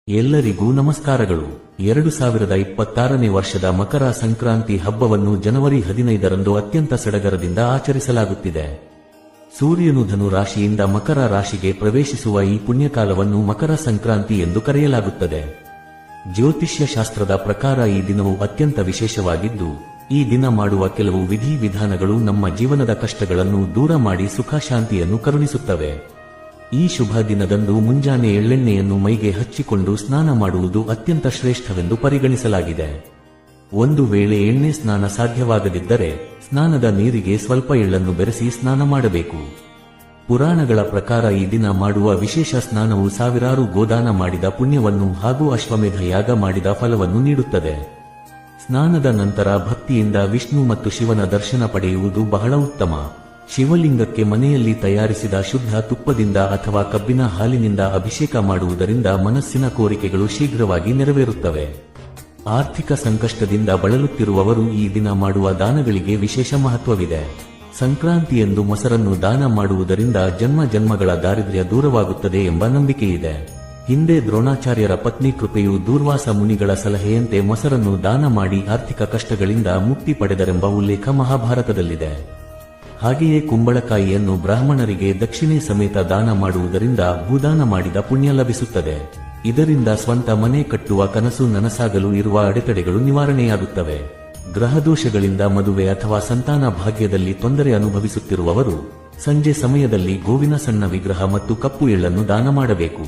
ಎಲ್ಲರಿಗೂ ನಮಸ್ಕಾರಗಳು. 2026ನೇ ವರ್ಷದ ಮಕರ ಸಂಕ್ರಾಂತಿ ಹಬ್ಬವನ್ನು ಜನವರಿ 15ರಂದು ಅತ್ಯಂತ ಸಡಗರದಿಂದ ಆಚರಿಸಲಾಗುತ್ತಿದೆ. ಸೂರ್ಯನು ಧನು ರಾಶಿಯಿಂದ ಮಕರ ರಾಶಿಗೆ ಪ್ರವೇಶಿಸುವ ಈ ಪುಣ್ಯಕಾಲವನ್ನು ಮಕರ ಸಂಕ್ರಾಂತಿ ಎಂದು ಕರೆಯಲಾಗುತ್ತದೆ. ಜ್ಯೋತಿಷ್ಯ ಶಾಸ್ತ್ರದ ಪ್ರಕಾರ ಈ ದಿನವು ಅತ್ಯಂತ ವಿಶೇಷವಾಗಿದ್ದು, ಈ ದಿನ ಮಾಡುವ ಕೆಲವು ವಿಧಿವಿಧಾನಗಳು ನಮ್ಮ ಜೀವನದ ಕಷ್ಟಗಳನ್ನು ದೂರ ಮಾಡಿ ಸುಖ ಶಾಂತಿಯನ್ನು ಕರುಣಿಸುತ್ತವೆ. ಈ ಶುಭ ದಿನದಂದು ಮುಂಜಾನೆ ಎಳ್ಳೆಣ್ಣೆಯನ್ನು ಮೈಗೆ ಹಚ್ಚಿಕೊಂಡು ಸ್ನಾನ ಮಾಡುವುದು ಅತ್ಯಂತ ಶ್ರೇಷ್ಠವೆಂದು ಪರಿಗಣಿಸಲಾಗಿದೆ. ಒಂದು ವೇಳೆ ಎಣ್ಣೆ ಸ್ನಾನ ಸಾಧ್ಯವಾಗದಿದ್ದರೆ ಸ್ನಾನದ ನೀರಿಗೆ ಸ್ವಲ್ಪ ಎಳ್ಳನ್ನು ಬೆರೆಸಿ ಸ್ನಾನ ಮಾಡಬೇಕು. ಪುರಾಣಗಳ ಪ್ರಕಾರ ಈ ದಿನ ಮಾಡುವ ವಿಶೇಷ ಸ್ನಾನವು ಸಾವಿರಾರು ಗೋದಾನ ಮಾಡಿದ ಪುಣ್ಯವನ್ನು ಹಾಗೂ ಅಶ್ವಮೇಧ ಯಾಗ ಮಾಡಿದ ಫಲವನ್ನು ನೀಡುತ್ತದೆ. ಸ್ನಾನದ ನಂತರ ಭಕ್ತಿಯಿಂದ ವಿಷ್ಣು ಮತ್ತು ಶಿವನ ದರ್ಶನ ಪಡೆಯುವುದು ಬಹಳ ಉತ್ತಮ. ಶಿವಲಿಂಗಕ್ಕೆ ಮನೆಯಲ್ಲಿ ತಯಾರಿಸಿದ ಶುದ್ಧ ತುಪ್ಪದಿಂದ ಅಥವಾ ಕಬ್ಬಿನ ಹಾಲಿನಿಂದ ಅಭಿಷೇಕ ಮಾಡುವುದರಿಂದ ಮನಸ್ಸಿನ ಕೋರಿಕೆಗಳು ಶೀಘ್ರವಾಗಿ ನೆರವೇರುತ್ತವೆ. ಆರ್ಥಿಕ ಸಂಕಷ್ಟದಿಂದ ಬಳಲುತ್ತಿರುವವರು ಈ ದಿನ ಮಾಡುವ ದಾನಗಳಿಗೆ ವಿಶೇಷ ಮಹತ್ವವಿದೆ. ಸಂಕ್ರಾಂತಿಯಂದು ಮೊಸರನ್ನು ದಾನ ಮಾಡುವುದರಿಂದ ಜನ್ಮ ಜನ್ಮಗಳ ದಾರಿದ್ರ್ಯ ದೂರವಾಗುತ್ತದೆ ಎಂಬ ನಂಬಿಕೆಯಿದೆ. ಹಿಂದೆ ದ್ರೋಣಾಚಾರ್ಯರ ಪತ್ನಿ ಕೃಪೆಯು ದೂರ್ವಾಸ ಮುನಿಗಳ ಸಲಹೆಯಂತೆ ಮೊಸರನ್ನು ದಾನ ಮಾಡಿ ಆರ್ಥಿಕ ಕಷ್ಟಗಳಿಂದ ಮುಕ್ತಿ ಪಡೆದರೆಂಬ ಉಲ್ಲೇಖ ಮಹಾಭಾರತದಲ್ಲಿದೆ. ಹಾಗೆಯೇ ಕುಂಬಳಕಾಯಿಯನ್ನು ಬ್ರಾಹ್ಮಣರಿಗೆ ದಕ್ಷಿಣೆ ಸಮೇತ ದಾನ ಮಾಡುವುದರಿಂದ ಭೂದಾನ ಮಾಡಿದ ಪುಣ್ಯ ಲಭಿಸುತ್ತದೆ. ಇದರಿಂದ ಸ್ವಂತ ಮನೆ ಕಟ್ಟುವ ಕನಸು ನನಸಾಗಲು ಇರುವ ಅಡೆತಡೆಗಳು ನಿವಾರಣೆಯಾಗುತ್ತವೆ. ಗ್ರಹದೋಷಗಳಿಂದ ಮದುವೆ ಅಥವಾ ಸಂತಾನ ಭಾಗ್ಯದಲ್ಲಿ ತೊಂದರೆ ಅನುಭವಿಸುತ್ತಿರುವವರು ಸಂಜೆ ಸಮಯದಲ್ಲಿ ಗೋವಿನ ಸಣ್ಣ ವಿಗ್ರಹ ಮತ್ತು ಕಪ್ಪು ಎಳ್ಳನ್ನು ದಾನ ಮಾಡಬೇಕು.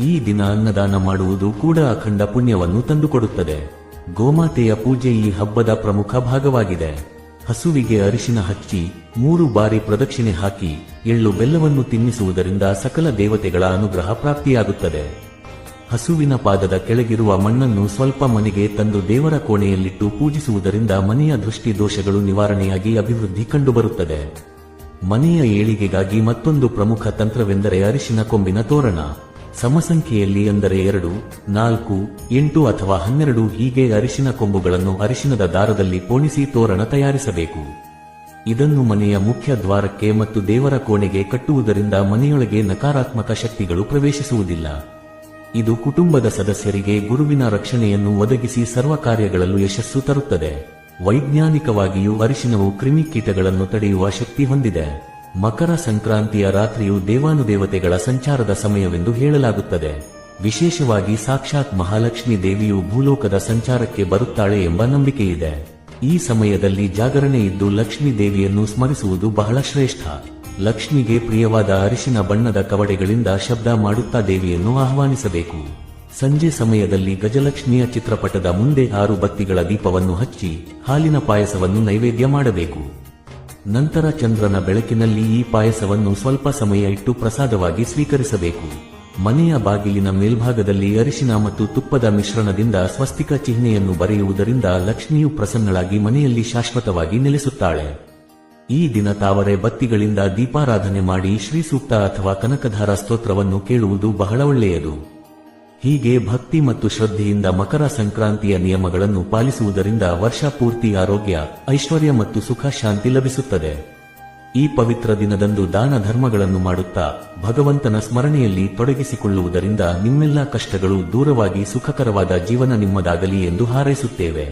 ಈ ದಿನ ಅನ್ನದಾನ ಮಾಡುವುದು ಕೂಡ ಅಖಂಡ ಪುಣ್ಯವನ್ನು ತಂದುಕೊಡುತ್ತದೆ. ಗೋಮಾತೆಯ ಪೂಜೆ ಈ ಹಬ್ಬದ ಪ್ರಮುಖ ಭಾಗವಾಗಿದೆ. ಹಸುವಿಗೆ ಅರಿಶಿನ ಹಚ್ಚಿ 3 ಬಾರಿ ಪ್ರದಕ್ಷಿಣೆ ಹಾಕಿ ಎಳ್ಳು ಬೆಲ್ಲವನ್ನು ತಿನ್ನಿಸುವುದರಿಂದ ಸಕಲ ದೇವತೆಗಳ ಅನುಗ್ರಹ ಪ್ರಾಪ್ತಿಯಾಗುತ್ತದೆ. ಹಸುವಿನ ಪಾದದ ಕೆಳಗಿರುವ ಮಣ್ಣನ್ನು ಸ್ವಲ್ಪ ಮನೆಗೆ ತಂದು ದೇವರ ಕೋಣೆಯಲ್ಲಿಟ್ಟು ಪೂಜಿಸುವುದರಿಂದ ಮನೆಯ ದೃಷ್ಟಿ ದೋಷಗಳು ನಿವಾರಣೆಯಾಗಿ ಅಭಿವೃದ್ಧಿ ಕಂಡುಬರುತ್ತದೆ. ಮನೆಯ ಏಳಿಗೆಗಾಗಿ ಮತ್ತೊಂದು ಪ್ರಮುಖ ತಂತ್ರವೆಂದರೆ ಅರಿಶಿನ ಕೊಂಬಿನ ತೋರಣ. ಸಮಸಂಖ್ಯೆಯಲ್ಲಿ ಅಂದರೆ 2, 4, 8 ಅಥವಾ 12 ಹೀಗೆ ಅರಿಶಿನ ಕೊಂಬುಗಳನ್ನು ಅರಿಶಿನದ ದಾರದಲ್ಲಿ ಪೋಣಿಸಿ ತೋರಣ ತಯಾರಿಸಬೇಕು. ಇದನ್ನು ಮನೆಯ ಮುಖ್ಯ ದ್ವಾರಕ್ಕೆ ಮತ್ತು ದೇವರ ಕೋಣೆಗೆ ಕಟ್ಟುವುದರಿಂದ ಮನೆಯೊಳಗೆ ನಕಾರಾತ್ಮಕ ಶಕ್ತಿಗಳು ಪ್ರವೇಶಿಸುವುದಿಲ್ಲ. ಇದು ಕುಟುಂಬದ ಸದಸ್ಯರಿಗೆ ಗುರುವಿನ ರಕ್ಷಣೆಯನ್ನು ಒದಗಿಸಿ ಸರ್ವ ಕಾರ್ಯಗಳಲ್ಲೂ ಯಶಸ್ಸು ತರುತ್ತದೆ. ವೈಜ್ಞಾನಿಕವಾಗಿಯೂ ಅರಿಶಿನವು ಕ್ರಿಮಿಕೀಟಗಳನ್ನು ತಡೆಯುವ ಶಕ್ತಿ ಹೊಂದಿದೆ. ಮಕರ ಸಂಕ್ರಾಂತಿಯ ರಾತ್ರಿಯು ದೇವಾನುದೇವತೆಗಳ ಸಂಚಾರದ ಸಮಯವೆಂದು ಹೇಳಲಾಗುತ್ತದೆ. ವಿಶೇಷವಾಗಿ ಸಾಕ್ಷಾತ್ ಮಹಾಲಕ್ಷ್ಮಿ ದೇವಿಯು ಭೂಲೋಕದ ಸಂಚಾರಕ್ಕೆ ಬರುತ್ತಾಳೆ ಎಂಬ ನಂಬಿಕೆಯಿದೆ. ಈ ಸಮಯದಲ್ಲಿ ಜಾಗರಣೆ ಇದ್ದು ಲಕ್ಷ್ಮೀ ದೇವಿಯನ್ನು ಸ್ಮರಿಸುವುದು ಬಹಳ ಶ್ರೇಷ್ಠ. ಲಕ್ಷ್ಮಿಗೆ ಪ್ರಿಯವಾದ ಅರಿಶಿನ ಬಣ್ಣದ ಕವಡೆಗಳಿಂದ ಶಬ್ದ ಮಾಡುತ್ತಾ ದೇವಿಯನ್ನು ಆಹ್ವಾನಿಸಬೇಕು. ಸಂಜೆ ಸಮಯದಲ್ಲಿ ಗಜಲಕ್ಷ್ಮಿಯ ಚಿತ್ರಪಟದ ಮುಂದೆ 6 ಬತ್ತಿಗಳ ದೀಪವನ್ನು ಹಚ್ಚಿ ಹಾಲಿನ ಪಾಯಸವನ್ನು ನೈವೇದ್ಯ ಮಾಡಬೇಕು. ನಂತರ ಚಂದ್ರನ ಬೆಳಕಿನಲ್ಲಿ ಈ ಪಾಯಸವನ್ನು ಸ್ವಲ್ಪ ಸಮಯ ಇಟ್ಟು ಪ್ರಸಾದವಾಗಿ ಸ್ವೀಕರಿಸಬೇಕು. ಮನೆಯ ಬಾಗಿಲಿನ ಮೇಲ್ಭಾಗದಲ್ಲಿ ಅರಿಶಿನ ಮತ್ತು ತುಪ್ಪದ ಮಿಶ್ರಣದಿಂದ ಸ್ವಸ್ತಿಕ ಚಿಹ್ನೆಯನ್ನು ಬರೆಯುವುದರಿಂದ ಲಕ್ಷ್ಮಿಯು ಪ್ರಸನ್ನಳಾಗಿ ಮನೆಯಲ್ಲಿ ಶಾಶ್ವತವಾಗಿ ನೆಲೆಸುತ್ತಾಳೆ. ಈ ದಿನ ತಾವರೆ ಬತ್ತಿಗಳಿಂದ ದೀಪಾರಾಧನೆ ಮಾಡಿ ಶ್ರೀ ಸೂಕ್ತ ಅಥವಾ ಕನಕಧಾರ ಸ್ತೋತ್ರವನ್ನು ಕೇಳುವುದು ಬಹಳ ಒಳ್ಳೆಯದು. ಹೀಗೆ ಭಕ್ತಿ ಮತ್ತು ಶ್ರದ್ಧೆಯಿಂದ ಮಕರ ಸಂಕ್ರಾಂತಿಯ ನಿಯಮಗಳನ್ನು ಪಾಲಿಸುವುದರಿಂದ ವರ್ಷ ಪೂರ್ತಿ ಆರೋಗ್ಯ, ಐಶ್ವರ್ಯ ಮತ್ತು ಸುಖ ಶಾಂತಿ ಲಭಿಸುತ್ತದೆ. ಈ ಪವಿತ್ರ ದಿನದಂದು ದಾನ ಧರ್ಮಗಳನ್ನು ಮಾಡುತ್ತಾ ಭಗವಂತನ ಸ್ಮರಣೆಯಲ್ಲಿ ತೊಡಗಿಸಿಕೊಳ್ಳುವುದರಿಂದ ನಿಮ್ಮೆಲ್ಲ ಕಷ್ಟಗಳು ದೂರವಾಗಿ ಸುಖಕರವಾದ ಜೀವನ ನಿಮ್ಮದಾಗಲಿ ಎಂದು ಹಾರೈಸುತ್ತೇವೆ.